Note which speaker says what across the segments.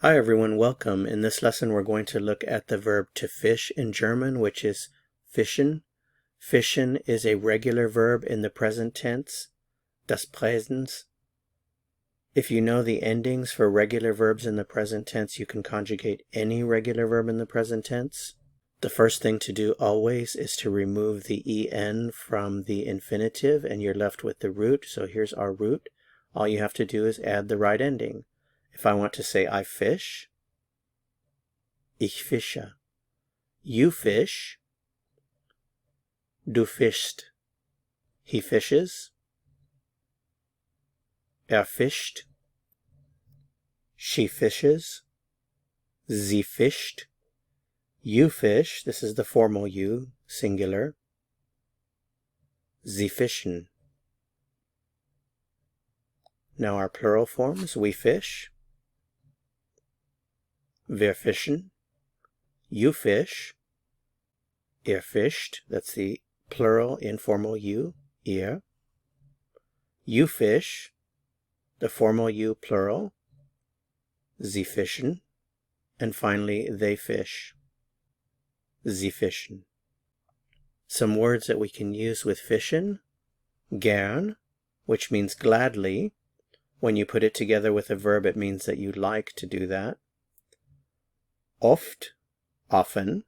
Speaker 1: Hi everyone, welcome. In this lesson we're going to look at the verb to fish in German, which is fischen. Fischen is a regular verb in the present tense, das Präsens. If you know the endings for regular verbs in the present tense, you can conjugate any regular verb in the present tense. The first thing to do always is to remove the en from the infinitive and you're left with the root. So here's our root. All you have to do is add the right ending. If I want to say I fish, ich fische. You fish, du fischst. He fishes, fischt. She fishes, sie fischt. You fish, this is the formal you, singular. Sie fischen. Now our plural forms, we fish. Wir fischen, you fish, ihr fischt, that's the plural informal you, ihr. You fish, the formal you plural, sie fischen, and finally they fish, sie fischen. Some words that we can use with fischen, gern, which means gladly. When you put it together with a verb, it means that you like to do that. Oft, often,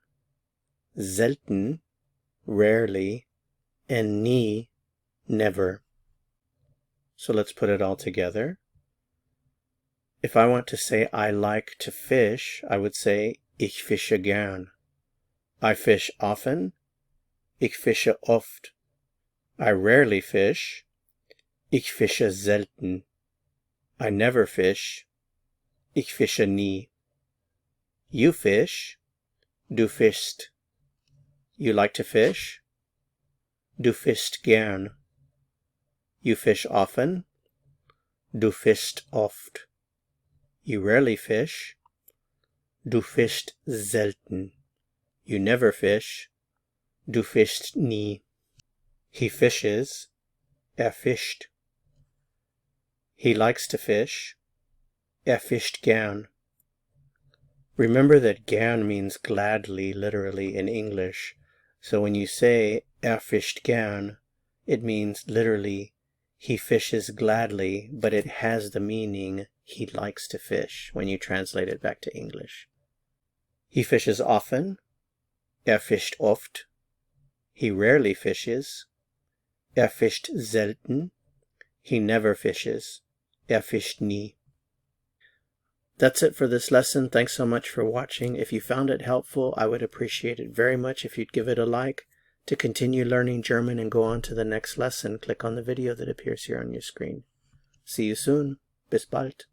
Speaker 1: selten, rarely, and nie, never. So let's put it all together. If I want to say I like to fish, I would say ich fische gern. I fish often, ich fische oft. I rarely fish, ich fische selten. I never fish, ich fische nie. You fish, du fischst. You like to fish, du fischst gern. You fish often, du fischst oft. You rarely fish, du fischst selten. You never fish, du fischst nie. He fishes, fischt. He likes to fish, fischt gern. Remember that gern means gladly, literally, in English. So when you say fischt gern, it means literally he fishes gladly, but it has the meaning he likes to fish when you translate it back to English. He fishes often, fischt oft. He rarely fishes, fischt selten. He never fishes, fischt nie. That's it for this lesson. Thanks so much for watching. If you found it helpful, I would appreciate it very much if you'd give it a like. To continue learning German and go on to the next lesson, click on the video that appears here on your screen. See you soon. Bis bald.